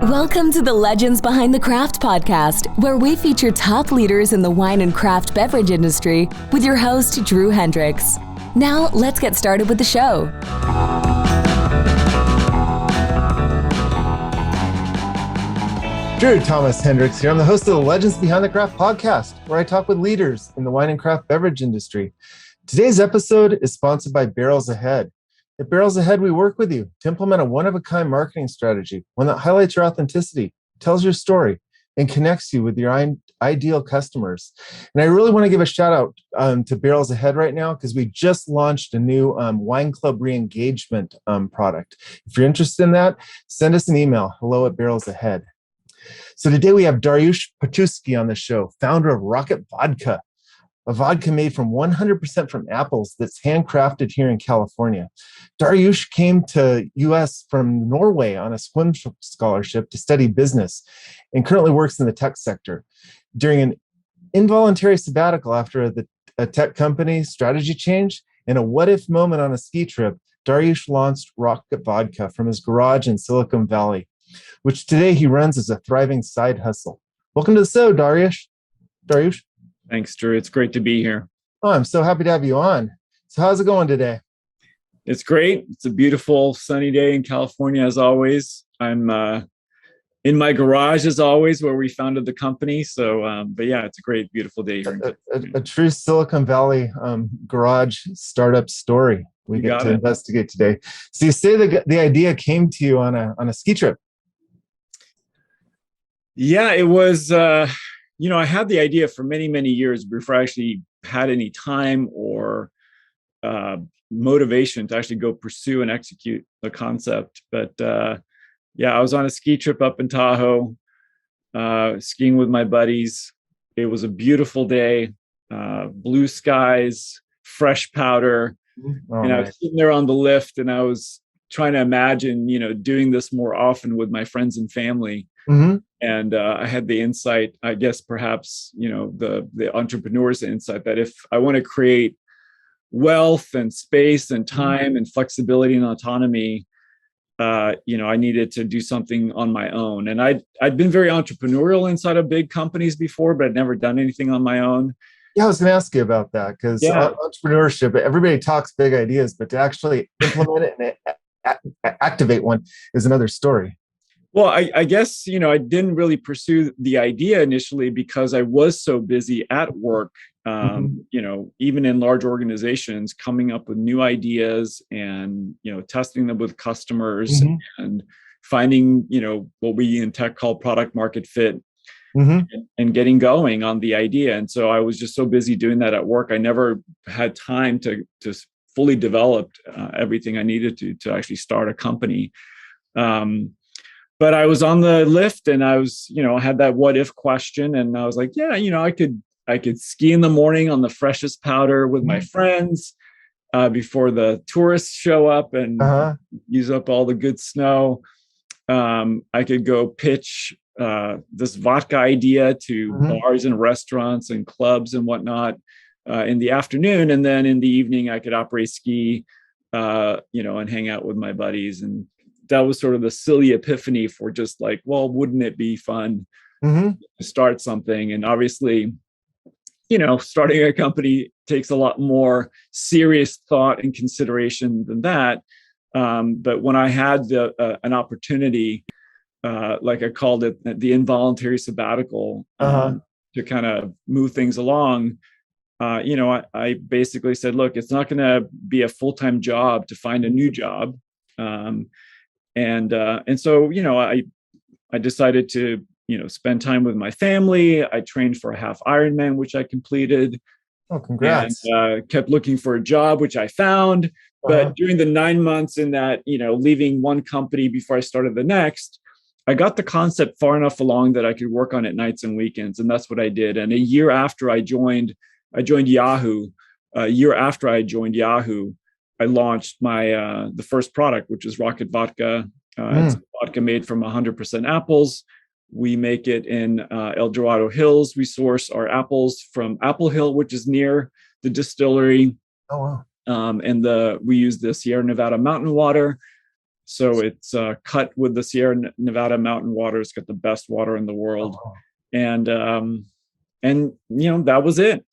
Welcome to the Legends Behind the Craft podcast, where we feature top leaders in the wine and craft beverage industry with your host, Drew Hendricks. Now, let's get started with the show. Drew Thomas Hendricks here. I'm the host of the Legends Behind the Craft podcast, where I talk with leaders in the wine and craft beverage industry. Today's episode is sponsored by Barrels Ahead. At Barrels Ahead, we work with you to implement a one-of-a-kind marketing strategy, one that highlights your authenticity, tells your story, and connects you with your ideal customers. And I really want to give a shout out to Barrels Ahead right now, because we just launched a new wine club re-engagement product. If you're interested in that, send us an email, hello@barrelsahead. So today we have Dariusz Paczuski on the show, founder of Rocket Vodka, a vodka made from 100% from apples that's handcrafted here in California. Dariusz came to U.S. from Norway on a swim scholarship to study business and currently works in the tech sector. During an involuntary sabbatical after a tech company strategy change and a what-if moment on a ski trip, Dariusz launched Rocket Vodka from his garage in Silicon Valley, which today he runs as a thriving side hustle. Welcome to the show, Dariusz. Thanks, Drew. It's great to be here. Oh, I'm so happy to have you on. So how's it going today? It's great. It's a beautiful sunny day in California, as always. I'm in my garage, as always, where we founded the company. So, but yeah, it's a great, beautiful day here. A true Silicon Valley garage startup story we get to investigate today. So you say the idea came to you on a ski trip. Yeah, it was... I had the idea for many, many years before I actually had any time or motivation to actually go pursue and execute the concept. But I was on a ski trip up in Tahoe, skiing with my buddies. It was a beautiful day, blue skies, fresh powder. And I was sitting there on the lift and I was trying to imagine, doing this more often with my friends and family. Mm-hmm. And I had the insight, I guess, perhaps, the entrepreneur's insight that if I want to create wealth and space and time and flexibility and autonomy, I needed to do something on my own. And I'd been very entrepreneurial inside of big companies before, but I'd never done anything on my own. Yeah, I was going to ask you about that, because entrepreneurship, everybody talks big ideas, but to actually implement it and activate one is another story. Well, I guess, I didn't really pursue the idea initially because I was so busy at work, even in large organizations, coming up with new ideas and, testing them with customers and finding, what we in tech call product market fit and getting going on the idea. And so I was just so busy doing that at work. I never had time to fully develop everything I needed to actually start a company. But I was on the lift and I was, I had that what if question, and I was like, I could ski in the morning on the freshest powder with my friends before the tourists show up and use up all the good snow. I could go pitch this vodka idea to bars and restaurants and clubs and whatnot in the afternoon. And then in the evening, I could operate ski, and hang out with my buddies. And that was sort of the silly epiphany for just like, well, wouldn't it be fun to start something? And obviously, starting a company takes a lot more serious thought and consideration than that. But when I had an opportunity, like I called it, the involuntary sabbatical, to kind of move things along, I basically said, look, it's not going to be a full-time job to find a new job. And so, I decided to, spend time with my family. I trained for a half Ironman, which I completed. Oh, congrats. And kept looking for a job, which I found. But during the 9 months in that, leaving one company before I started the next, I got the concept far enough along that I could work on it nights and weekends. And that's what I did. And a year after I joined Yahoo. A year after I joined Yahoo, I launched my the first product, which is Rocket Vodka. It's vodka made from 100% apples. We make it in El Dorado Hills. We source our apples from Apple Hill, which is near the distillery. Oh, wow. And we use the Sierra Nevada mountain water. So it's cut with the Sierra Nevada mountain water. It's got the best water in the world. Oh, And that was it.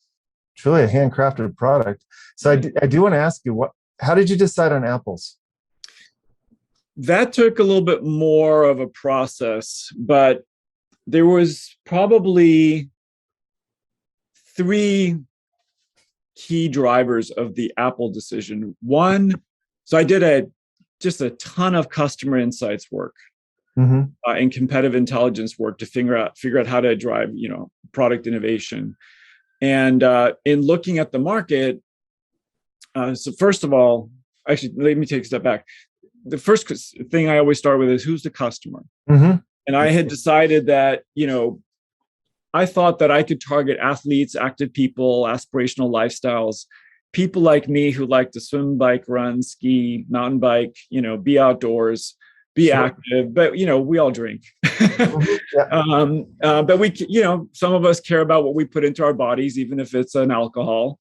it's really a handcrafted product. So I do want to ask you, how did you decide on apples? That took a little bit more of a process, but there was probably three key drivers of the Apple decision. One, so I did just a ton of customer insights work and competitive intelligence work to figure out how to drive, product innovation. And in looking at the market, so first of all, actually, let me take a step back. The first thing I always start with is who's the customer? And I had decided that, I thought that I could target athletes, active people, aspirational lifestyles, people like me who like to swim, bike, run, ski, mountain bike, be outdoors, be active, but, we all drink. But we, some of us care about what we put into our bodies, even if it's an alcohol.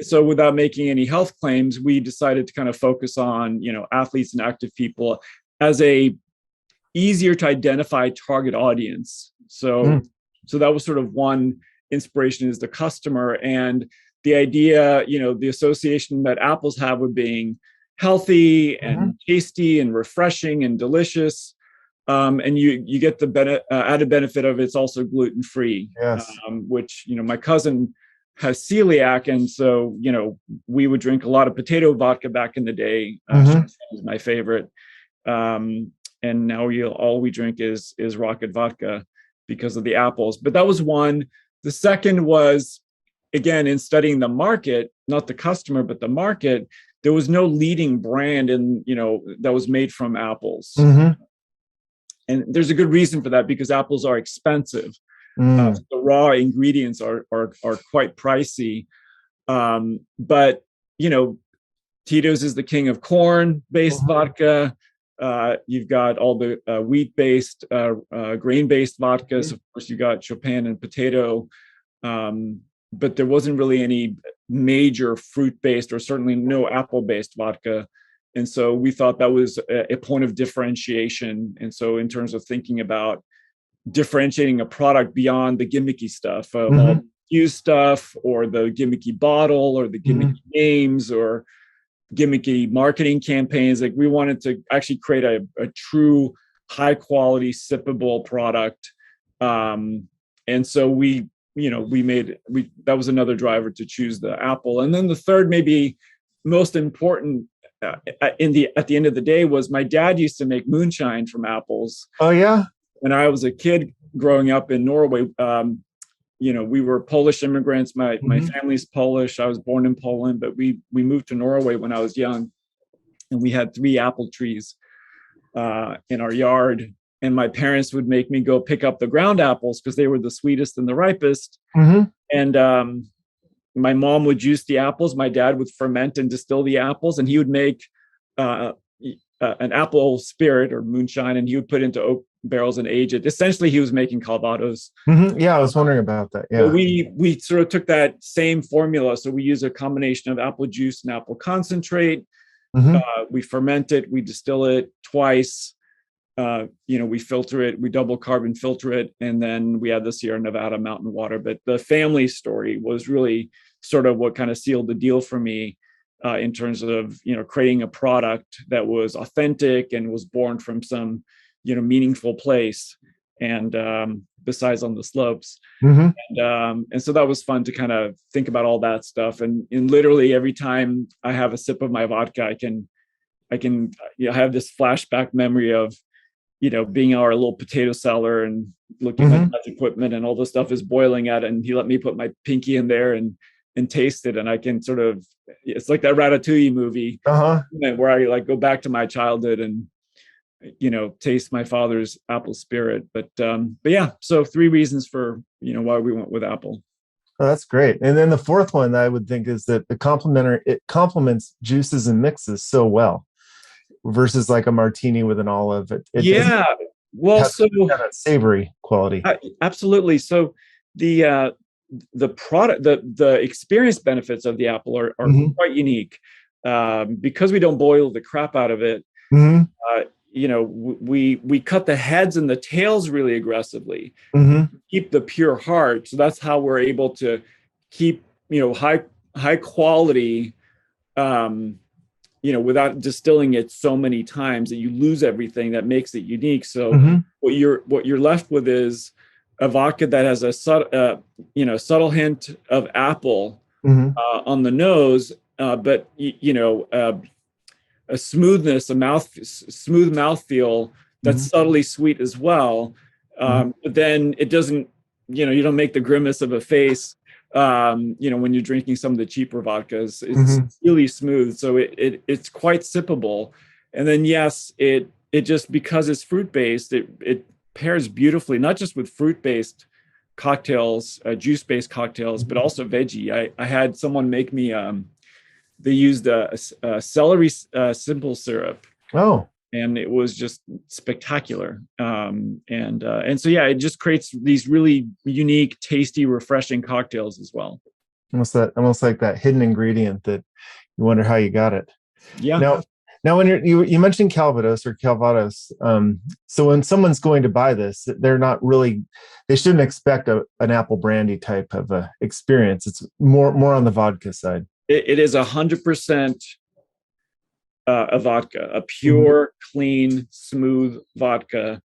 So without making any health claims, we decided to kind of focus on, athletes and active people as a easier to identify target audience. So that was sort of one inspiration, is the customer, and the idea, the association that apples have with being healthy and tasty and refreshing and delicious. And you get the added benefit of it's also gluten-free, which, my cousin has celiac. And so, we would drink a lot of potato vodka back in the day. Is my favorite. And now all we drink is Rocket Vodka because of the apples. But that was one. The second was, again, in studying the market, not the customer, but the market, there was no leading brand that was made from apples. And there's a good reason for that, because apples are expensive. The raw ingredients are quite pricey. But, Tito's is the king of corn-based vodka. You've got all the wheat-based, grain-based vodkas. Of course, you got Chopin and potato. But there wasn't really any major fruit-based, or certainly no apple-based vodka. And so we thought that was a point of differentiation. And so in terms of thinking about differentiating a product beyond the gimmicky stuff, all the used stuff, or the gimmicky bottle, or the gimmicky names, or gimmicky marketing campaigns, like we wanted to actually create a true high quality sippable product. And so that was another driver to choose the apple. And then the third, maybe most important at the end of the day, was my dad used to make moonshine from apples. Oh yeah. When I was a kid growing up in Norway, we were Polish immigrants. My family's Polish. I was born in Poland, but we moved to Norway when I was young, and we had 3 apple trees in our yard. And my parents would make me go pick up the ground apples because they were the sweetest and the ripest. And my mom would juice the apples. My dad would ferment and distill the apples, and he would make an apple spirit or moonshine, and he would put into oak barrels and age it. Essentially, he was making calvados. Yeah, I was wondering about that. Yeah, but we sort of took that same formula. So we use a combination of apple juice and apple concentrate. We ferment it, we distill it twice. We filter it, we double carbon filter it, and then we add the Sierra Nevada mountain water. But the family story was really sort of what kind of sealed the deal for me in terms of, creating a product that was authentic and was born from some, meaningful place, and besides on the slopes. And so that was fun to kind of think about all that stuff. And literally every time I have a sip of my vodka, I can have this flashback memory of, being our little potato cellar and looking at his equipment, and all the stuff is boiling at it. And he let me put my pinky in there and taste it. And I can sort of, it's like that Ratatouille movie where I like go back to my childhood and, taste my father's apple spirit. But yeah, so 3 reasons for, why we went with apple. Oh, that's great. And then the fourth one I would think is that it complements juices and mixes so well, versus like a martini with an olive. Yeah. Well, so kind of savory quality. Absolutely. So the product, the experience benefits of the apple are quite unique, because we don't boil the crap out of it. Mm-hmm. We cut the heads and the tails really aggressively, Mm-hmm. keep the pure heart. So that's how we're able to keep, high quality, without distilling it so many times that you lose everything that makes it unique. So Mm-hmm. what you're left with is a vodka that has a subtle hint of apple Mm-hmm. on the nose, but a smoothness, smooth mouthfeel that's subtly sweet as well. But then it doesn't, you don't make the grimace of a face. When you're drinking some of the cheaper vodkas, it's really smooth, so it's quite sippable. And then yes, it just, because it's fruit based, it pairs beautifully, not just with fruit based cocktails, juice based cocktails, but also veggie. I had someone make me. They used a celery simple syrup. Oh, And it was just spectacular. And so, yeah, it just creates these really unique, tasty, refreshing cocktails as well. almost like that hidden ingredient that you wonder how you got it. Yeah. Now when you mentioned Calvados. So when someone's going to buy this, they shouldn't expect an apple brandy type of a experience. It's more on the vodka side. It is 100% a vodka, a pure, clean, smooth vodka.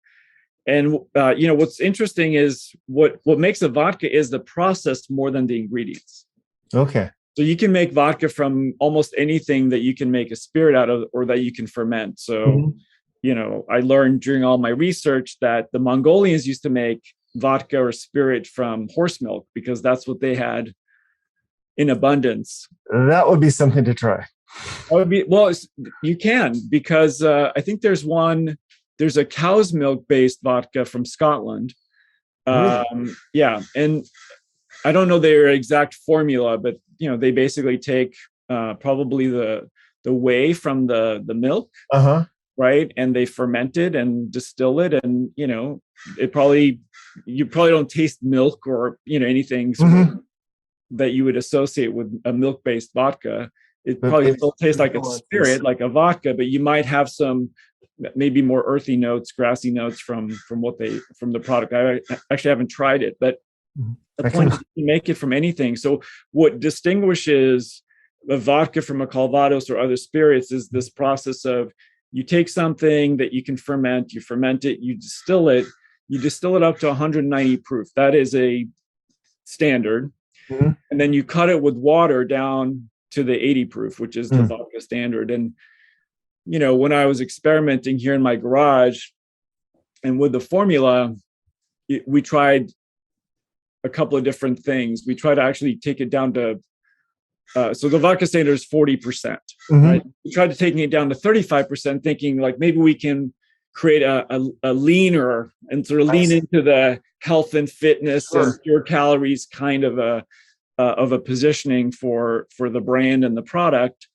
And what's interesting is what makes a vodka is the process more than the ingredients. Okay. So you can make vodka from almost anything that you can make a spirit out of, or that you can ferment. So, I learned during all my research that the Mongolians used to make vodka or spirit from horse milk because that's what they had in abundance. That would be something to try. You can, because I think there's a cow's milk based vodka from Scotland. Yeah. And I don't know their exact formula, but they basically take probably the whey from the milk, right? And they ferment it and distill it, and you probably don't taste milk or anything that you would associate with a milk based vodka. It probably still tastes like a spirit, like a vodka, but you might have some maybe more earthy notes, grassy notes from the product. I actually haven't tried it, but the point is you make it from anything. So what distinguishes a vodka from a Calvados or other spirits is this process of, you take something that you can ferment, you ferment it, you distill it up to 190 proof. That is a standard. And then you cut it with water down to the 80 proof, which is the vodka standard. And when I was experimenting here in my garage and with the formula, we tried a couple of different things. We tried to actually take it down to, so the vodka standard is 40%, right? We tried to taking it down to 35%, thinking like maybe we can create a leaner and sort of lean into the health and fitness and pure calories kind of a positioning for the brand and the product.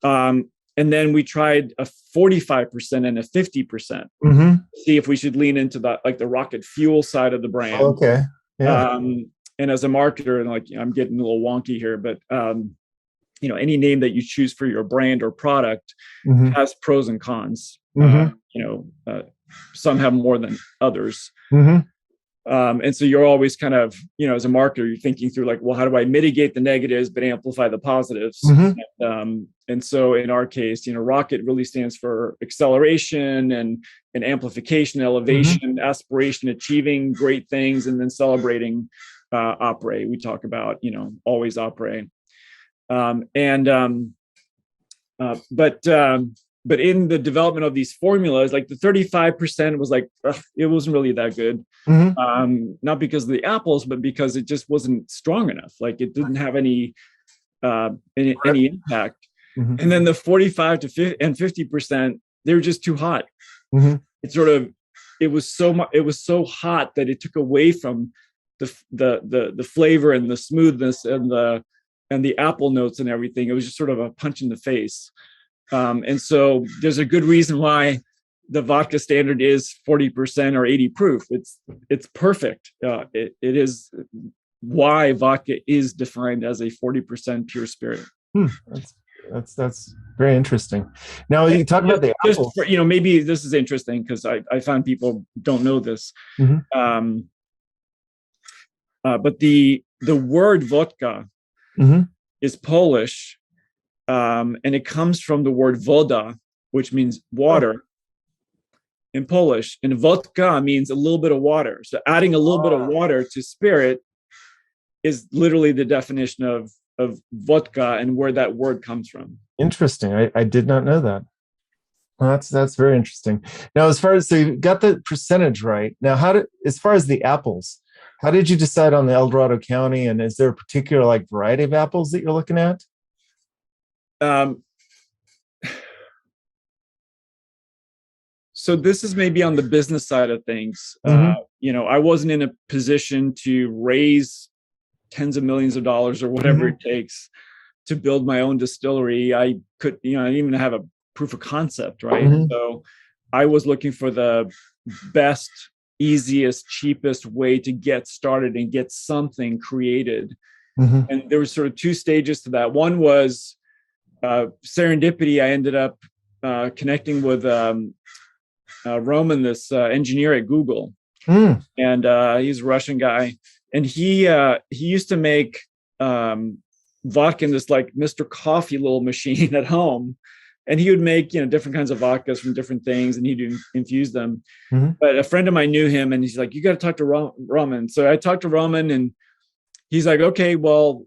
And then we tried a 45% and a 50%. See if we should lean into that, like the Rocket Fuel side of the brand. Okay. Yeah. And as a marketer, and like I'm getting a little wonky here, but any name that you choose for your brand or product has pros and cons. Some have more than others. And so you're always kind of, as a marketer, you're thinking through like, well, how do I mitigate the negatives but amplify the positives? And so in our case, Rocket really stands for acceleration and amplification, elevation, aspiration, achieving great things, and then celebrating opere. We talk about, always opere. But in the development of these formulas, like the 35% was like, it wasn't really that good. Not because of the apples, but because it just wasn't strong enough. Like it didn't have any impact. And then the 45 to 50%, they were just too hot. It was so hot that it took away from the flavor and the smoothness and the apple notes and everything. It was just sort of a punch in the face. And so there's a good reason why the vodka standard is 40% or 80 proof. It's perfect. It is why vodka is defined as a 40% pure spirit. That's very interesting. Now you talk about the apples. Maybe this is interesting because I found people don't know this. Mm-hmm. But the word vodka Mm-hmm. is Polish, and it comes from the word voda, which means water in Polish. And vodka means a little bit of water. So adding a little bit of water to spirit is literally the definition of vodka and where that word comes from. Interesting. I did not know that. Well, that's very interesting. Now, as far as, so you got the percentage right. Now, as far as the apples, how did you decide on the El Dorado County? And is there a particular like variety of apples that you're looking at? So this is maybe on the business side of things. Mm-hmm. I wasn't in a position to raise tens of millions of dollars or whatever it takes to build my own distillery. I didn't even have a proof of concept, right? Mm-hmm. So I was looking for the best, easiest, cheapest way to get started and get something created. Mm-hmm. And there were sort of two stages to that. One was serendipity. I ended up connecting with Roman, this engineer at Google. And he's a Russian guy. And he used to make vodka in this like Mr. Coffee little machine at home. And he would make, different kinds of vodkas from different things, and he'd infuse them. Mm-hmm. But a friend of mine knew him, and he's like, you got to talk to Roman. So I talked to Roman, and he's like, okay, well,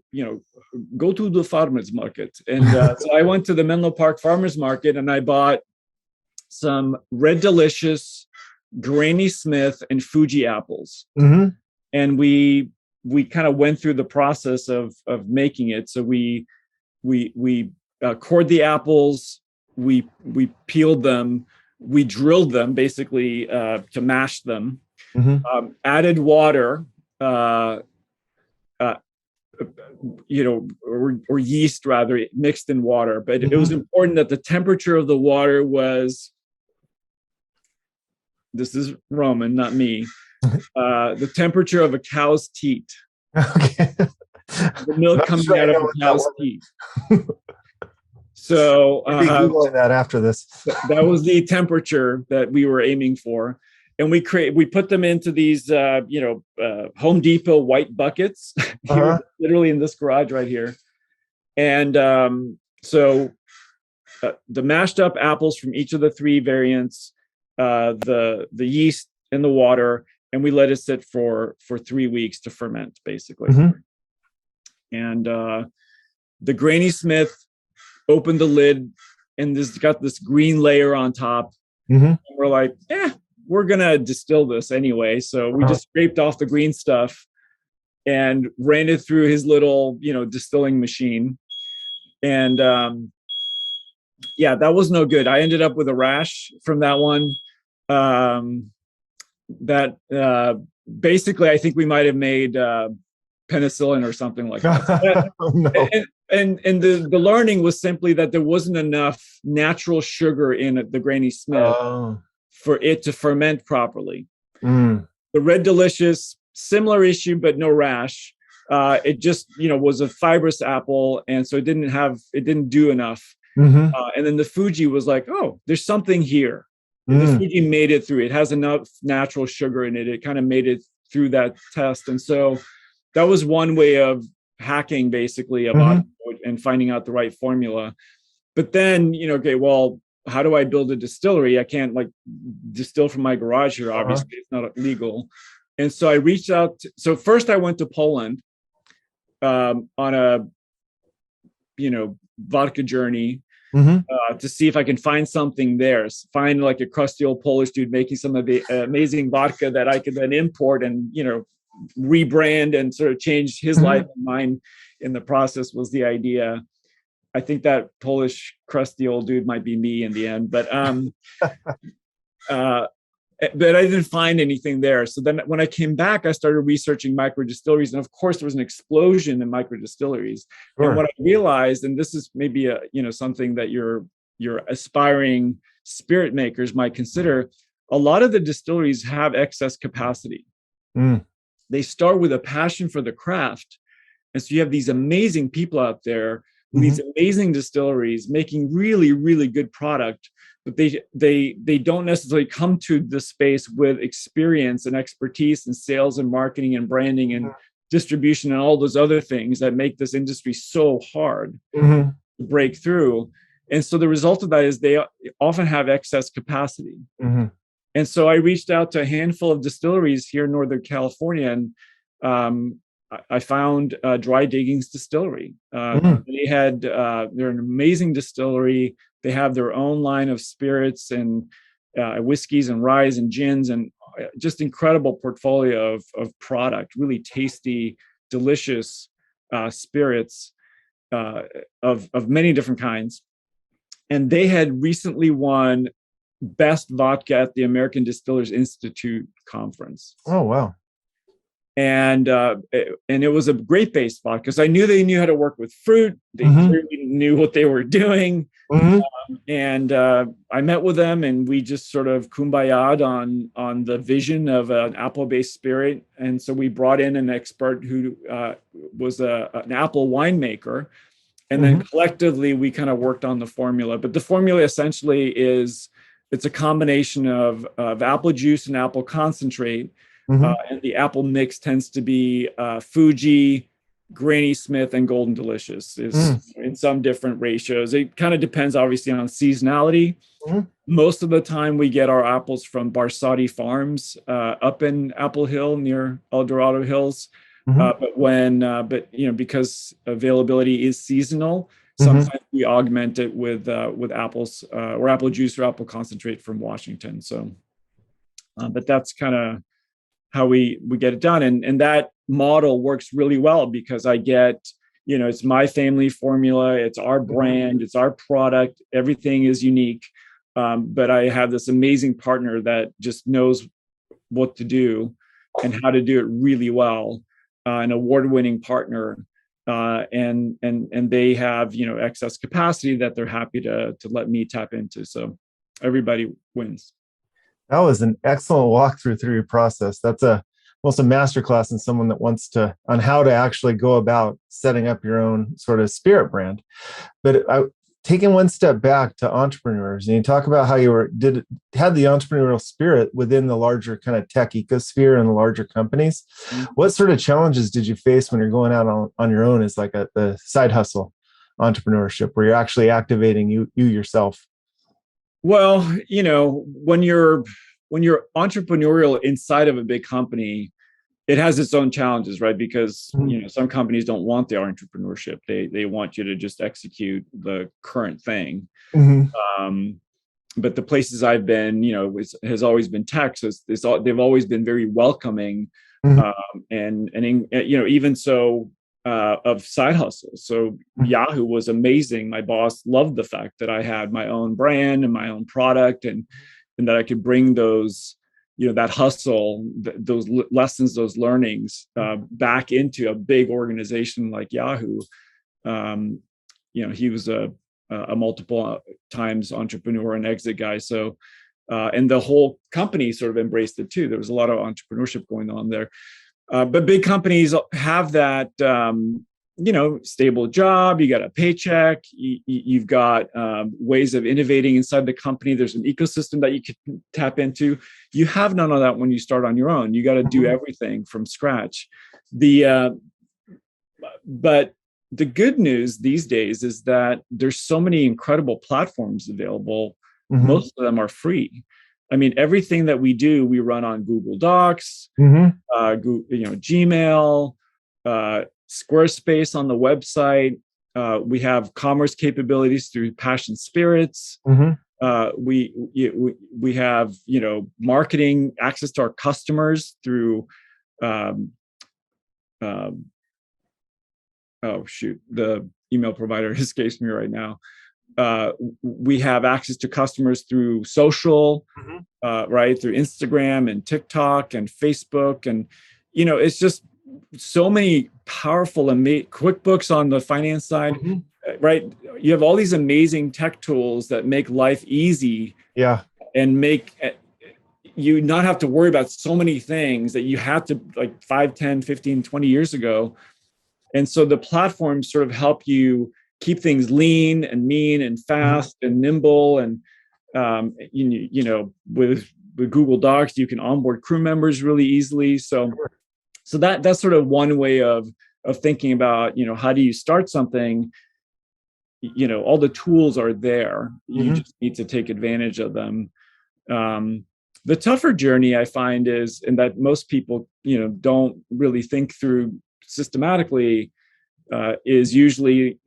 go to the farmer's market. And so I went to the Menlo Park Farmer's Market, and I bought some Red Delicious, Granny Smith, and Fuji apples. Mm-hmm. And we kind of went through the process of making it. So we cored the apples, we peeled them, we drilled them basically to mash them, added water, or yeast rather, mixed in water. But it was important that the temperature of the water was, this is Roman, not me, the temperature of a cow's teat. Okay. The milk coming out of a cow's teat. So Googling that after this. That was the temperature that we were aiming for. And we put them into these, Home Depot white buckets, literally in this garage right here. And so the mashed up apples from each of the three variants, the yeast in the water, and we let it sit for 3 weeks to ferment, basically. And the Granny Smith opened the lid, and this got this green layer on top. And we're like, we're gonna distill this anyway. So we just scraped off the green stuff and ran it through his little, distilling machine. And that was no good. I ended up with a rash from that one. That basically, I think we might have made penicillin or something like that. No. And the learning was simply that there wasn't enough natural sugar in the Granny Smith for it to ferment properly. The Red Delicious, similar issue, but no rash. It just, was a fibrous apple. And so it didn't do enough. And then the Fuji was like, oh, there's something here. The Fuji made it through. It has enough natural sugar in it. It kind of made it through that test. And so that was one way of hacking basically about and finding out the right formula. But then, okay, well, how do I build a distillery? I can't distill from my garage here. Obviously, it's not legal. And so I reached out. So first I went to Poland on a, vodka journey to see if I can find something there. Find like a crusty old Polish dude making some of the amazing vodka that I could then import and, rebrand and sort of change his life and mine in the process was the idea. I think that Polish crusty old dude might be me in the end, but I didn't find anything there. So then when I came back, I started researching micro distilleries, and of course there was an explosion in micro distilleries. And what I realized, and this is maybe something that your aspiring spirit makers might consider, a lot of the distilleries have excess capacity. They start with a passion for the craft. And so you have these amazing people out there these amazing distilleries making really, really good product, but they don't necessarily come to the space with experience and expertise in sales and marketing and branding and distribution and all those other things that make this industry so hard to break through. And so the result of that is they often have excess capacity. And so I reached out to a handful of distilleries here in Northern California, and I found Dry Diggings Distillery. They're an amazing distillery. They have their own line of spirits and whiskeys and ryes and gins, and just incredible portfolio of product, really tasty, delicious spirits of many different kinds. And they had recently won Best Vodka at the American Distillers Institute conference. Oh, wow. And it was a grape-based vodka, because I knew they knew how to work with fruit. They clearly knew what they were doing. And I met with them, and we just sort of kumbaya'd on the vision of an apple-based spirit. And so we brought in an expert who was an apple winemaker. And then collectively, we kind of worked on the formula. But the formula essentially it's a combination of apple juice and apple concentrate. And the apple mix tends to be Fuji, Granny Smith, and Golden Delicious in some different ratios. It kind of depends, obviously, on seasonality. Most of the time, we get our apples from Barsati Farms up in Apple Hill near El Dorado Hills. But because availability is seasonal, sometimes we augment it with apples or apple juice or apple concentrate from Washington. So, but that's kind of how we get it done. And that model works really well, because I get, it's my family formula, it's our brand, it's our product, everything is unique. But I have this amazing partner that just knows what to do and how to do it really well. An award-winning partner, and they have excess capacity that they're happy to let me tap into. So everybody wins. That was an excellent walkthrough through your process. That's almost a masterclass in someone that wants on how to actually go about setting up your own sort of spirit brand. But taking one step back to entrepreneurs, and you talk about how you had the entrepreneurial spirit within the larger kind of tech ecosphere and the larger companies. What sort of challenges did you face when you're going out on your own as like the side hustle entrepreneurship, where you're actually activating you yourself? Well, when you're entrepreneurial inside of a big company, it has its own challenges, right? Because some companies don't want the entrepreneurship; they want you to just execute the current thing. But the places I've been, has always been tech, so they've always been very welcoming, and even so of side hustles. So Yahoo was amazing. My boss loved the fact that I had my own brand and my own product, and that I could bring those. That hustle, those lessons, those learnings back into a big organization like Yahoo. He was a multiple times entrepreneur and exit guy. So, and the whole company sort of embraced it too. There was a lot of entrepreneurship going on there. But big companies have that, stable job. You got a paycheck. You've got ways of innovating inside the company. There's an ecosystem that you can tap into. You have none of that when you start on your own. You got to do everything from scratch. But the good news these days is that there's so many incredible platforms available. Most of them are free. I mean, everything that we do, we run on Google Docs, Gmail, Squarespace on the website. We have commerce capabilities through Passion Spirits. We have marketing access to our customers through the email provider escapes me right now. We have access to customers through social, right, through Instagram and TikTok and Facebook, and it's just so many powerful QuickBooks on the finance side, right? You have all these amazing tech tools that make life easy, and make you not have to worry about so many things that you had to, like 5, 10, 15, 20 years ago. And so the platforms sort of help you keep things lean and mean and fast and nimble. And with Google Docs, you can onboard crew members really easily. So that's sort of one way of thinking about, how do you start something? All the tools are there. You just need to take advantage of them. The tougher journey I find is, and that most people, don't really think through systematically, is usually,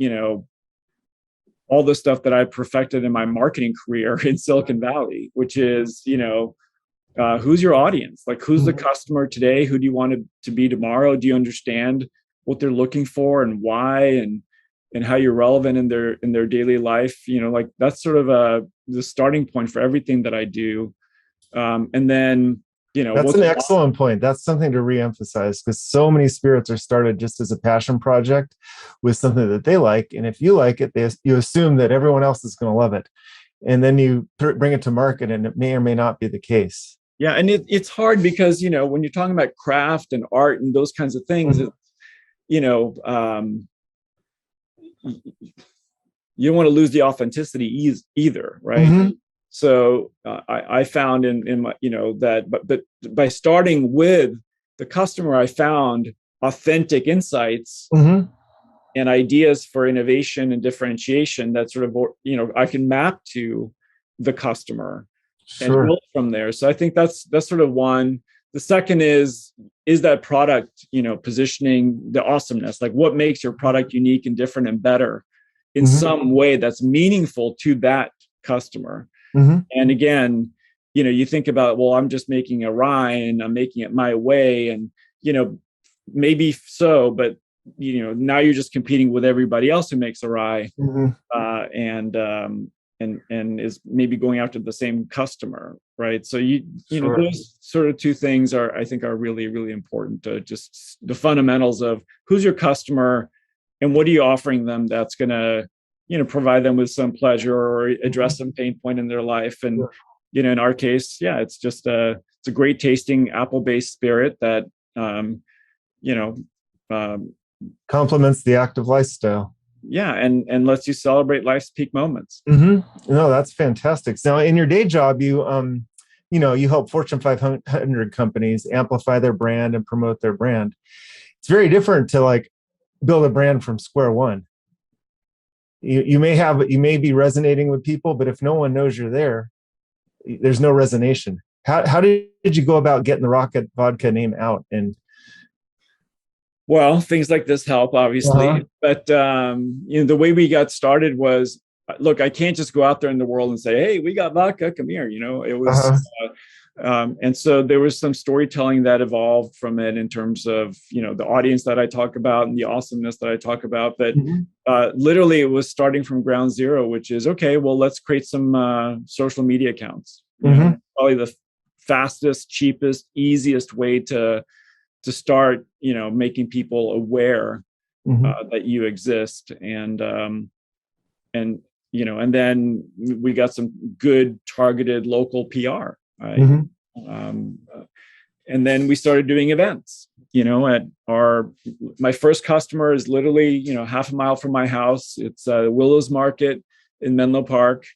all the stuff that I perfected in my marketing career in Silicon Valley, which is, who's your audience? Like, who's the customer today? Who do you want to be tomorrow? Do you understand what they're looking for and why, and how you're relevant in their daily life? Like, that's sort of the starting point for everything that I do. And then, that's an excellent point. That's something to reemphasize, because so many spirits are started just as a passion project with something that they like. And if you like it, you assume that everyone else is going to love it. And then you bring it to market, and it may or may not be the case. Yeah. And it's hard because, when you're talking about craft and art and those kinds of things, you don't want to lose the authenticity either. Right. So I found in my, but by starting with the customer, I found authentic insights and ideas for innovation and differentiation that sort of, I can map to the customer and build from there. So I think that's sort of one. The second is that product, positioning, the awesomeness, like what makes your product unique and different and better in some way that's meaningful to that customer. And again, you think about, well, I'm just making a rye and I'm making it my way. And, maybe so, but, now you're just competing with everybody else who makes a rye and is maybe going after the same customer. Right. So, those sort of two things I think are really, really important to just the fundamentals of who's your customer and what are you offering them that's going to, provide them with some pleasure or address some pain point in their life. And, in our case, it's just it's a great tasting apple-based spirit that, complements the active lifestyle. Yeah. And lets you celebrate life's peak moments. No, that's fantastic. Now, in your day job, you help Fortune 500 companies amplify their brand and promote their brand. It's very different to like build a brand from square one. You may be resonating with people, but if no one knows you're there, there's no resonation. How did you go about getting the Rocket Vodka name out? And well, things like this help, obviously, but the way we got started was, look, I can't just go out there in the world and say, hey, we got vodka, come here. It was and so there was some storytelling that evolved from it in terms of, the audience that I talk about and the awesomeness that I talk about. But literally it was starting from ground zero, which is, okay, well, let's create some social media accounts. Probably the fastest, cheapest, easiest way to start, making people aware that you exist. And then we got some good targeted local PR. Right? And then we started doing events, at my first customer is literally, half a mile from my house. It's Willows Market in Menlo Park.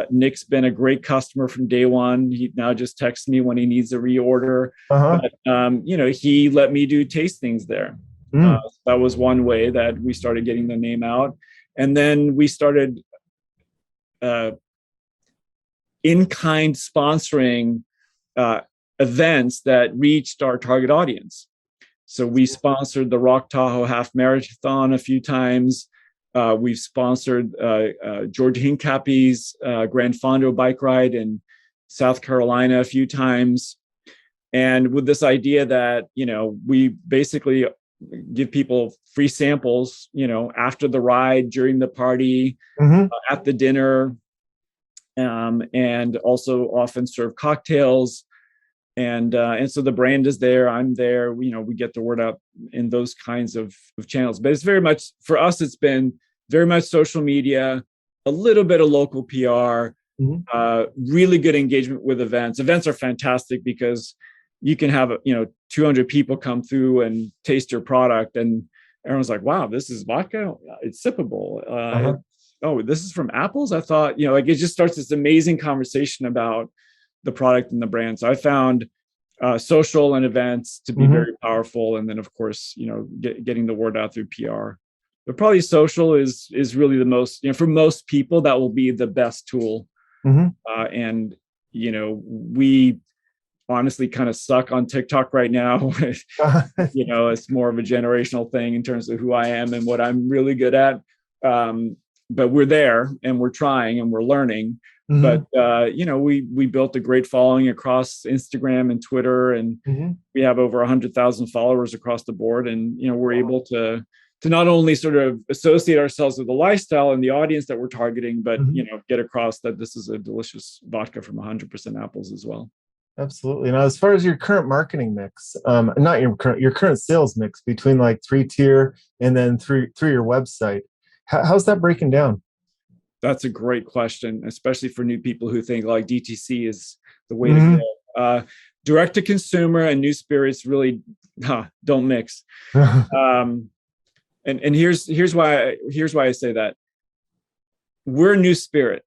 Nick's been a great customer from day one. He now just texts me when he needs a reorder. But, he let me do tastings there. That was one way that we started getting the name out. And then we started in-kind sponsoring events that reached our target audience. So we sponsored the Rock Tahoe Half Marathon a few times. We've sponsored George Hincapie's Grand Fondo bike ride in South Carolina a few times. And with this idea that, we basically give people free samples, after the ride, during the party, at the dinner, and also often serve cocktails. And so the brand is there, I'm there, we get the word out in those kinds of channels. But it's very much, for us, it's been very much social media, a little bit of local PR, really good engagement with events. Events are fantastic because you can have, 200 people come through and taste your product. And everyone's like, wow, this is vodka. It's sippable. Uh-huh. Oh, this is from apples. I thought, like it just starts this amazing conversation about the product and the brand. So I found social and events to be very powerful. And then of course, getting the word out through PR. But probably social is really the most, for most people, that will be the best tool. And, we honestly kind of suck on TikTok right now. It's more of a generational thing in terms of who I am and what I'm really good at. But we're there and we're trying and we're learning. But, we built a great following across Instagram and Twitter, and we have over 100,000 followers across the board. And, we're able to not only sort of associate ourselves with the lifestyle and the audience that we're targeting, but, get across that this is a delicious vodka from 100% apples as well. Absolutely. Now, as far as your current marketing mix, not your current sales mix between like 3-tier and then through your website, how's that breaking down? That's a great question, especially for new people who think like DTC is the way to go. Direct to consumer and new spirits really don't mix. And here's why I say that. We're a new spirit.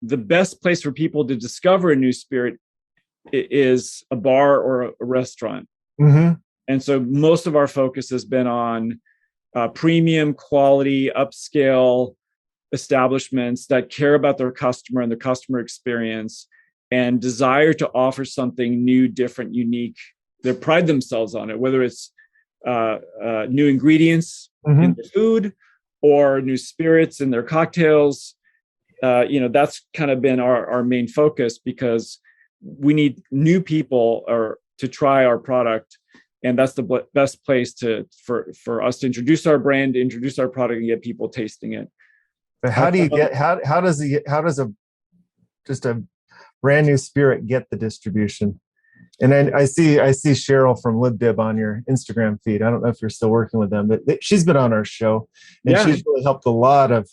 The best place for people to discover a new spirit is a bar or a restaurant. And so most of our focus has been on premium quality, upscale establishments that care about their customer and the customer experience and desire to offer something new, different, unique. They pride themselves on it, whether it's new ingredients in the food or new spirits in their cocktails. That's kind of been our main focus, because we need new people to try our product. And that's the best place for us to introduce our brand, introduce our product, and get people tasting it. But how does a brand new spirit get the distribution? And then I see Cheryl from LibDib on your Instagram feed. I don't know if you're still working with them, but she's been on our show, and she's really helped a lot of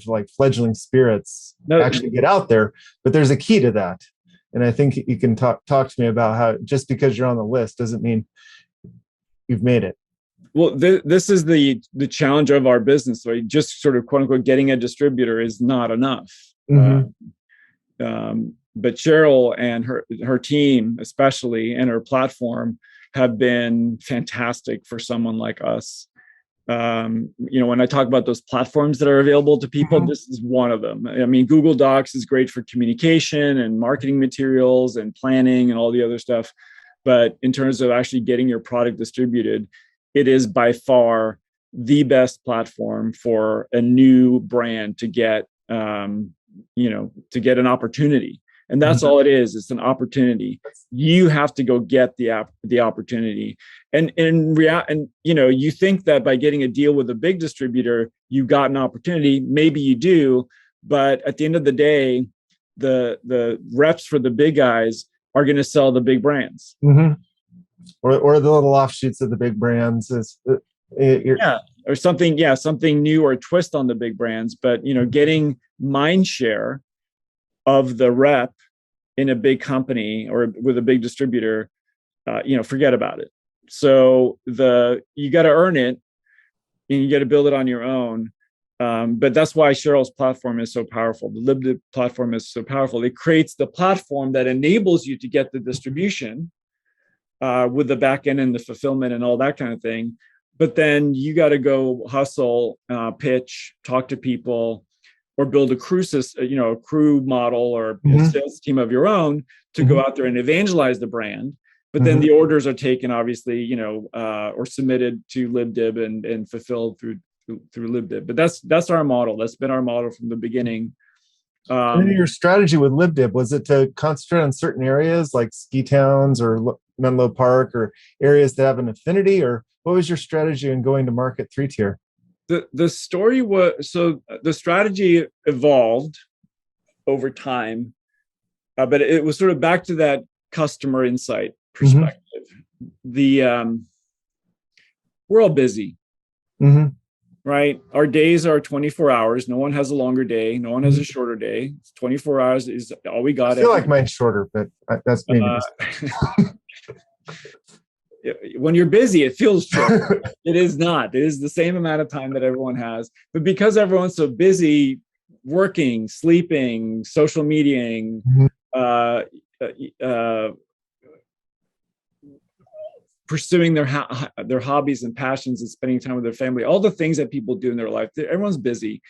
like fledgling spirits actually get out there. But there's a key to that, and I think you can talk to me about how just because you're on the list doesn't mean you've made it. Well, this is the challenge of our business. Right? Just sort of quote unquote getting a distributor is not enough. But Cheryl and her team, especially, and her platform have been fantastic for someone like us. When I talk about those platforms that are available to people, this is one of them. I mean, Google Docs is great for communication and marketing materials and planning and all the other stuff. But in terms of actually getting your product distributed, it is by far the best platform for a new brand to get, to get an opportunity. And that's all it is. It's an opportunity. You have to go get the opportunity. And you think that by getting a deal with a big distributor, you got an opportunity. Maybe you do, but at the end of the day, the reps for the big guys are going to sell the big brands. Or the little offshoots of the big brands or something new or a twist on the big brands. But getting mind share of the rep in a big company or with a big distributor, forget about it. So you got to earn it, and you got to build it on your own. But that's why Cheryl's platform is so powerful. The LibDib platform is so powerful. It creates the platform that enables you to get the distribution with the back end and the fulfillment and all that kind of thing. But then you got to go hustle, pitch, talk to people, or build a crew model or a sales team of your own to go out there and evangelize the brand. But then the orders are taken, obviously, or submitted to LibDib and fulfilled through LibDib. But that's our model. That's been our model from the beginning. And your strategy with LibDib, was it to concentrate on certain areas like ski towns or Menlo Park or areas that have an affinity, or what was your strategy in going to market 3-tier? The story was, so the strategy evolved over time, but it was sort of back to that customer insight perspective. We're all busy, right? Our days are 24 hours. No one has a longer day. No one has a shorter day. 24 hours is all we got. I feel like mine's shorter, but that's maybe when you're busy, it feels true. It is not. It is the same amount of time that everyone has. But because everyone's so busy working, sleeping, social mediaing, pursuing their hobbies and passions and spending time with their family, all the things that people do in their life, everyone's busy.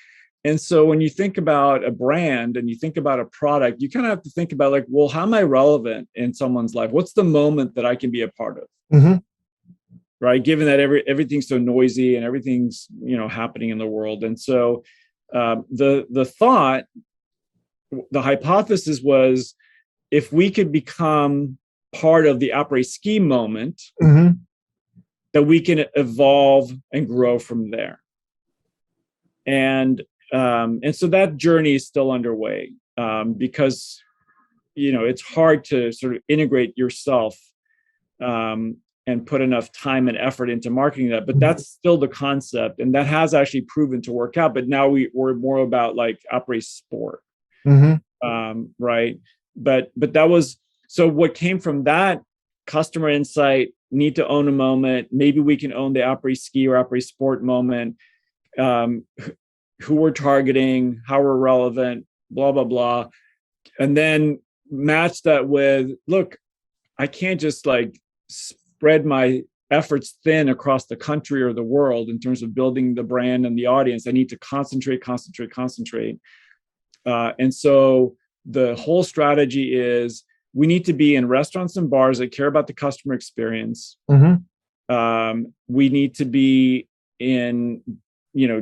And so when you think about a brand and you think about a product, you kind of have to think about like, well, how am I relevant in someone's life? What's the moment that I can be a part of? Right? Given that everything's so noisy and everything's, happening in the world. And so the thought, the hypothesis was, if we could become part of the après-ski moment, that we can evolve and grow from there. And so that journey is still underway, because, it's hard to sort of integrate yourself and put enough time and effort into marketing that. But that's still the concept. And that has actually proven to work out. But now we're more about like après sport. Right. But that was, so what came from that customer insight, need to own a moment. Maybe we can own the après ski or après sport moment. Who we're targeting, how we're relevant, blah, blah, blah. And then match that with, look, I can't just like spread my efforts thin across the country or the world in terms of building the brand and the audience. I need to concentrate. And so the whole strategy is we need to be in restaurants and bars that care about the customer experience. We need to be in,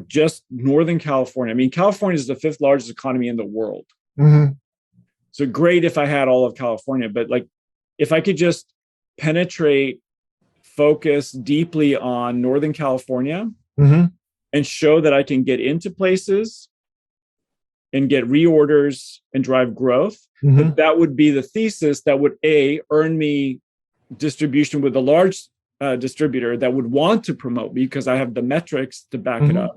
just Northern California. I mean, California is the 5th largest economy in the world. So great if I had all of California, but like if I could just penetrate, focus deeply on Northern California and show that I can get into places and get reorders and drive growth, that would be the thesis that would earn me distribution with a large distributor that would want to promote me because I have the metrics to back it up,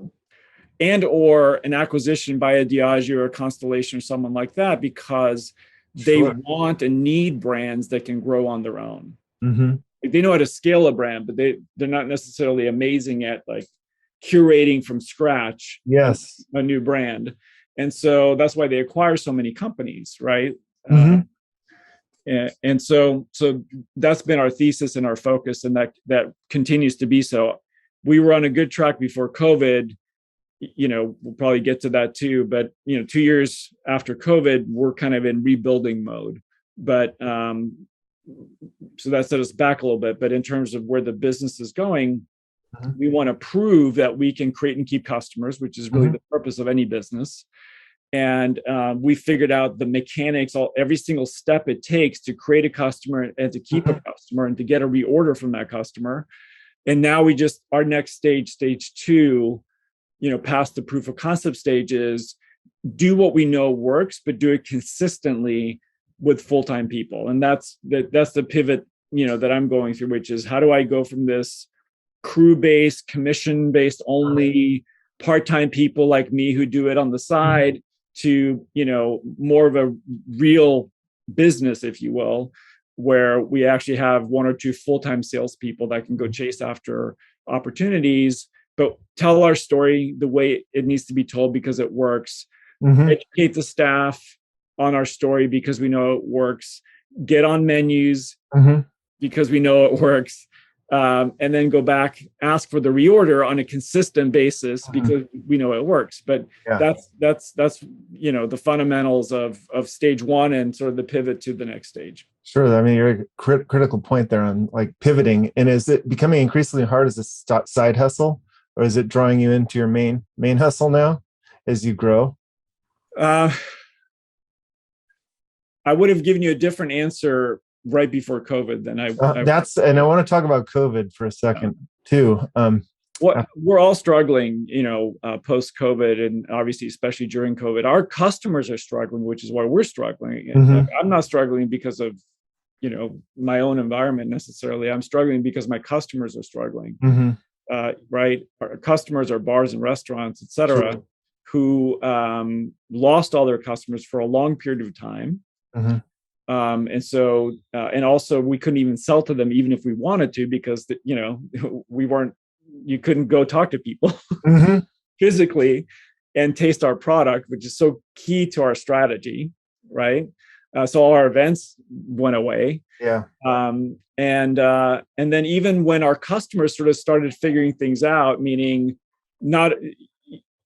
and or an acquisition by a Diageo or a Constellation or someone like that, because they want and need brands that can grow on their own. Like they know how to scale a brand, but they're not necessarily amazing at like curating from scratch a new brand. And so that's why they acquire so many companies, right? And so that's been our thesis and our focus, and that continues to be so. We were on a good track before COVID. We'll probably get to that too. But 2 years after COVID, we're kind of in rebuilding mode. But so that set us back a little bit. But in terms of where the business is going, we want to prove that we can create and keep customers, which is really the purpose of any business. And we figured out the mechanics, every single step it takes to create a customer and to keep a customer and to get a reorder from that customer. And now our next stage 2, past the proof of concept stages, do what we know works, but do it consistently with full-time people. And that's the pivot, that I'm going through, which is how do I go from this crew-based, commission-based only part-time people like me who do it on the side to, more of a real business, if you will, where we actually have 1 or 2 full-time salespeople that can go chase after opportunities, but tell our story the way it needs to be told because it works. Educate the staff on our story because we know it works. Get on menus because we know it works. And then go back, ask for the reorder on a consistent basis because we know it works. But that's the fundamentals of stage 1 and sort of the pivot to the next stage. Sure. I mean, you're a critical point there on like pivoting. And is it becoming increasingly hard as a side hustle, or is it drawing you into your main hustle now as you grow? I would have given you a different answer right before COVID than and I want to talk about COVID for a second too. We're all struggling, post COVID, and obviously, especially during COVID, our customers are struggling, which is why we're struggling. And I'm not struggling because of, my own environment necessarily. I'm struggling because my customers are struggling, right? Our customers are bars and restaurants, et cetera, who lost all their customers for a long period of time. And so, and also we couldn't even sell to them even if we wanted to, because, you couldn't go talk to people Mm-hmm. physically and taste our product, which is so key to our strategy, right? So all our events went away. Yeah. And then even when our customers sort of started figuring things out, meaning not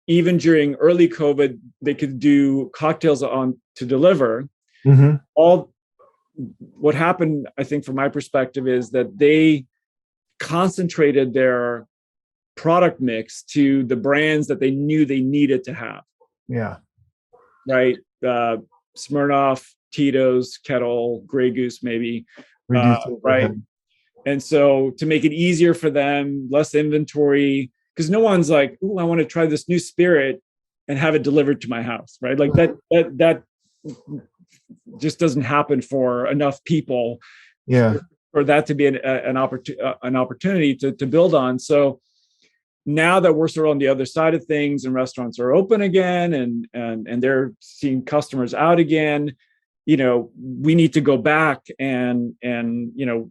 even during early COVID, they could do cocktails on to deliver. Mm-hmm. All what happened, I think, from my perspective, is that they concentrated their product mix to the brands that they knew they needed to have. Yeah. Right. Smirnoff, Tito's, Kettle, Grey Goose, maybe. Right. And so to make it easier for them, less inventory, because no one's like, "Ooh, I want to try this new spirit and have it delivered to my house." Right. Like that just doesn't happen for enough people. Yeah. For that to be an opportunity to build on. So now that we're sort of on the other side of things and restaurants are open again and they're seeing customers out again, we need to go back and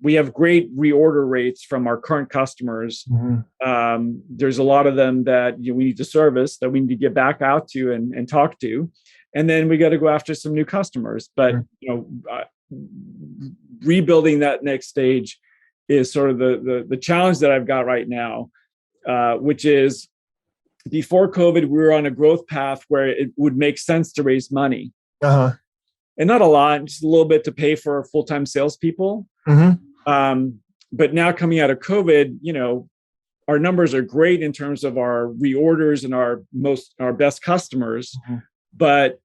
we have great reorder rates from our current customers. Mm-hmm. There's a lot of them that we need to service, that we need to get back out to and talk to. And then we got to go after some new customers. But, rebuilding that next stage is sort of the challenge that I've got right now, which is before COVID, we were on a growth path where it would make sense to raise money. Uh-huh. And not a lot, just a little bit to pay for full-time salespeople. Mm-hmm. But now coming out of COVID, our numbers are great in terms of our reorders and our best customers, mm-hmm. but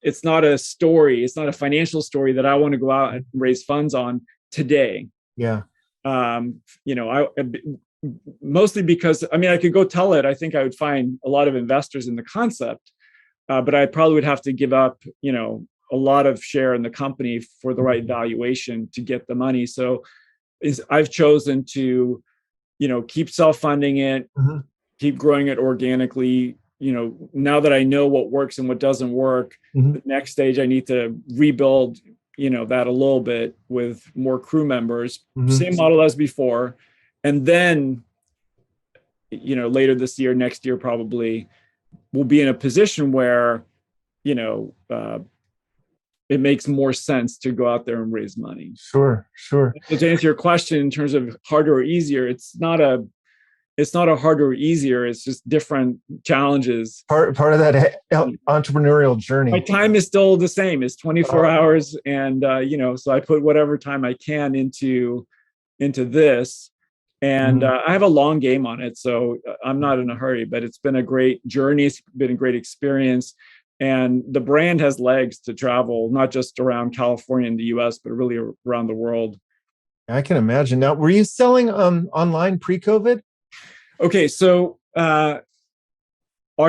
it's not a story. It's not a financial story that I want to go out and raise funds on today. Yeah. Mostly because, I could go tell it. I think I would find a lot of investors in the concept, but I probably would have to give up, a lot of share in the company for the right valuation to get the money. So I've chosen to, keep self-funding it, mm-hmm. keep growing it organically. Now that I know what works and what doesn't work, mm-hmm. the next stage I need to rebuild, that a little bit with more crew members, mm-hmm. same model as before. And then, later this year, next year, probably we'll be in a position where, it makes more sense to go out there and raise money. Sure. So to answer your question in terms of harder or easier, it's not a harder or easier. It's just different challenges. Part of that entrepreneurial journey. My time is still the same. It's 24 hours. And, so I put whatever time I can into this. And I have a long game on it. So I'm not in a hurry, but it's been a great journey. It's been a great experience. And the brand has legs to travel, not just around California and the US, but really around the world. I can imagine. Now, were you selling online pre-COVID? Okay, so our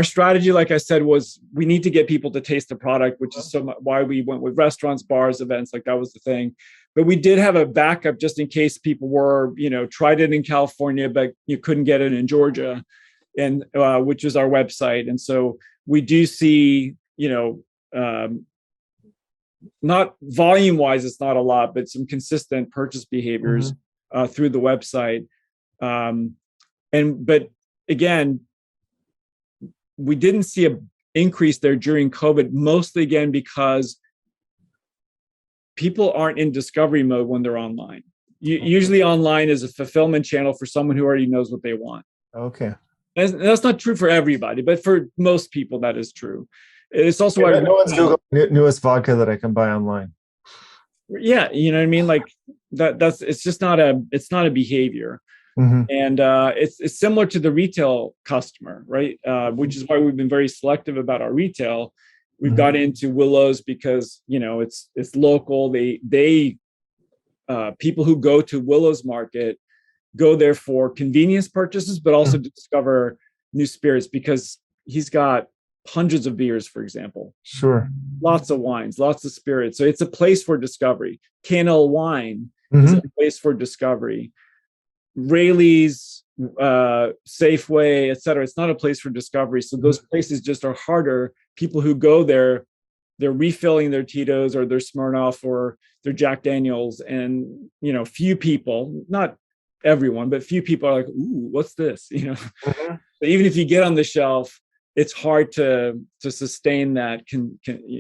strategy, like I said, was we need to get people to taste the product, which is why we went with restaurants, bars, events, like that was the thing. But we did have a backup just in case people were, tried it in California, but you couldn't get it in Georgia, and which is our website. And so we do see, not volume wise, it's not a lot, but some consistent purchase behaviors through the website. But again, we didn't see an increase there during COVID, mostly again, because people aren't in discovery mode when they're online. Usually online is a fulfillment channel for someone who already knows what they want. Okay. That's not true for everybody, but for most people, that is true. It's also why no one's Google newest vodka that I can buy online. Yeah, you know what I mean? Like it's just not a behavior. Mm-hmm. And it's similar to the retail customer, right? Which is why we've been very selective about our retail. We've got into Willows because it's local. They people who go to Willows Market go there for convenience purchases, but also to discover new spirits, because he's got hundreds of beers, for example. Sure. Lots of wines, lots of spirits. So it's a place for discovery. Cannell Wine is a place for discovery. Rayleigh's, Safeway, etc. It's not a place for discovery. So those places just are harder. People who go there, they're refilling their Tito's or their Smirnoff or their Jack Daniels, and few people, not everyone, but few people are like, "Ooh, what's this?" Mm-hmm. But even if you get on the shelf, it's hard to sustain that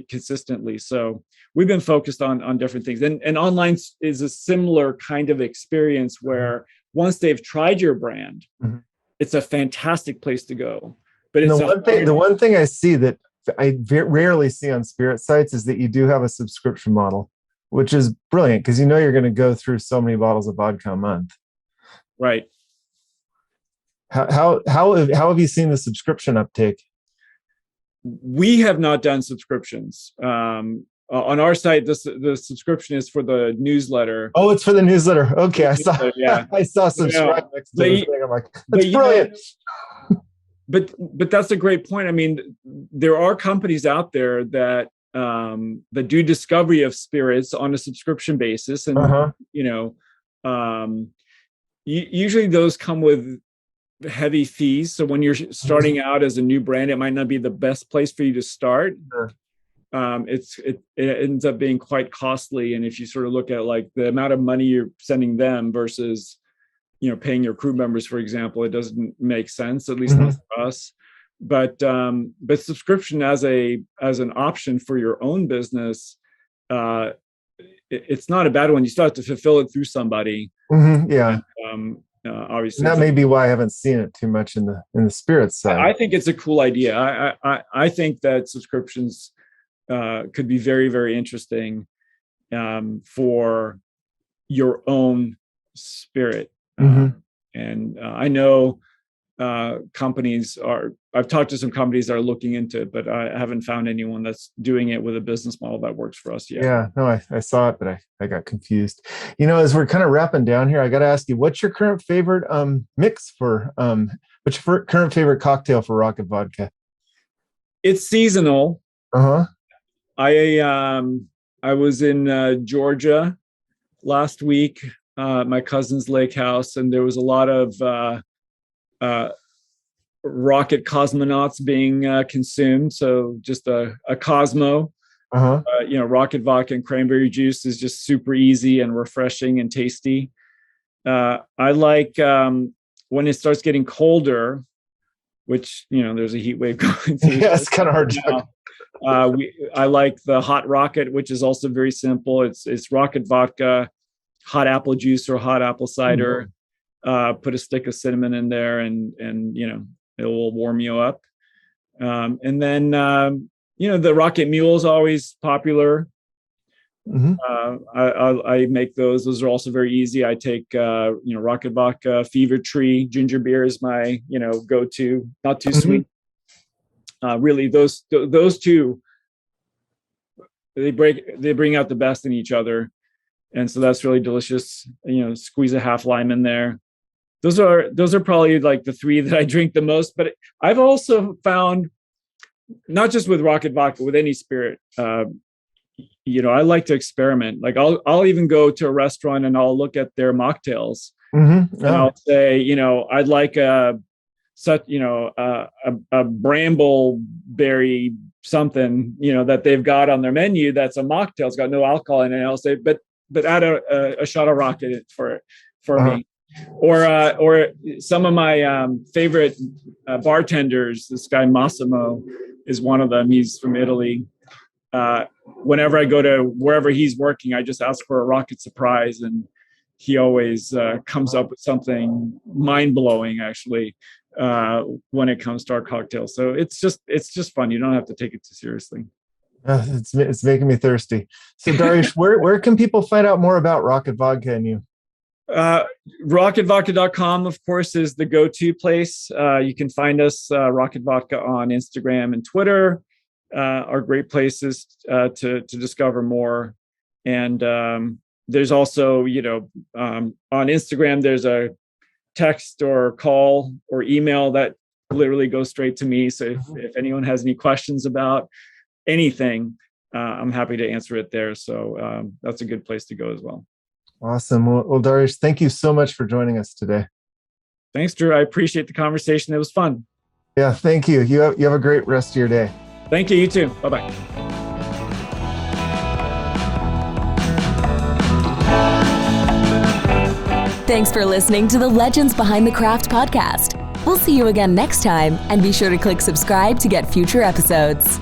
consistently. So we've been focused on different things, and online is a similar kind of experience where once they've tried your brand, Mm-hmm. it's a fantastic place to go. But it's the one thing I see that I rarely see on spirit sites is that you do have a subscription model, which is brilliant because you're going to go through so many bottles of vodka a month. Right. How have you seen the subscription uptake? We have not done subscriptions. On our site, the subscription is for the newsletter. Oh, it's for the newsletter. Okay, I saw. Yeah, I saw subscribe next to the thing. I'm like, that's brilliant. But that's a great point. I mean, there are companies out there that do discovery of spirits on a subscription basis, and usually those come with heavy fees. So when you're starting out as a new brand, it might not be the best place for you to start. Sure. It ends up being quite costly. And if you sort of look at like the amount of money you're sending them versus, paying your crew members, for example, it doesn't make sense, at least not for us. But subscription as an option for your own business, it's not a bad one. You still have to fulfill it through somebody. Mm-hmm. Yeah. And, obviously, and that may be why I haven't seen it too much in the spirit side. I think it's a cool idea. I think that subscriptions could be very, very interesting for your own spirit. And I know companies I've talked to some companies that are looking into it, but I haven't found anyone that's doing it with a business model that works for us yet. Yeah, no, I saw it, but I got confused. As we're kind of wrapping down here, I got to ask you, what's your current favorite mix for, what's your current favorite cocktail for Rocket Vodka? It's seasonal. Uh-huh. I was in Georgia last week, my cousin's lake house, and there was a lot of rocket cosmonauts being consumed. So just a Cosmo, Rocket Vodka and cranberry juice is just super easy and refreshing and tasty. I like when it starts getting colder, which, there's a heat wave going through. Yeah, it's kind of hard to. I like the hot rocket, which is also very simple. It's Rocket Vodka, hot apple juice or hot apple cider. Put a stick of cinnamon in there, and it will warm you up. And then the Rocket Mule is always popular. I make those. Those are also very easy. I take Rocket Vodka, Fever Tree, ginger beer is my go-to. Not too sweet. Really, those two, they bring out the best in each other, and so that's really delicious. Squeeze a half lime in there. Those are probably like the three that I drink the most. But I've also found, not just with Rocket Vodka, with any spirit, I like to experiment. Like I'll even go to a restaurant and I'll look at their mocktails, and I'll say, I'd like a brambleberry something, that they've got on their menu that's a mocktail. It's got no alcohol in it. And I'll say, but add a shot of Rocket for me. Or some of my favorite bartenders, this guy Massimo is one of them. He's from Italy. Whenever I go to wherever he's working, I just ask for a Rocket Surprise, and he always comes up with something mind-blowing, actually, when it comes to our cocktails. So it's just fun. You don't have to take it too seriously. It's making me thirsty. So Dariusz, where can people find out more about Rocket Vodka and you? RocketVodka.com, of course, is the go-to place. You can find us, Rocket Vodka, on Instagram and Twitter, are great places to discover more. And there's also, on Instagram, there's a text or call or email that literally goes straight to me. So if anyone has any questions about anything, I'm happy to answer it there. So that's a good place to go as well. Awesome. Well, Dariusz, thank you so much for joining us today. Thanks, Drew. I appreciate the conversation. It was fun. Yeah, thank you. You have a great rest of your day. Thank you. You too. Bye-bye. Thanks for listening to the Legends Behind the Craft podcast. We'll see you again next time, and be sure to click subscribe to get future episodes.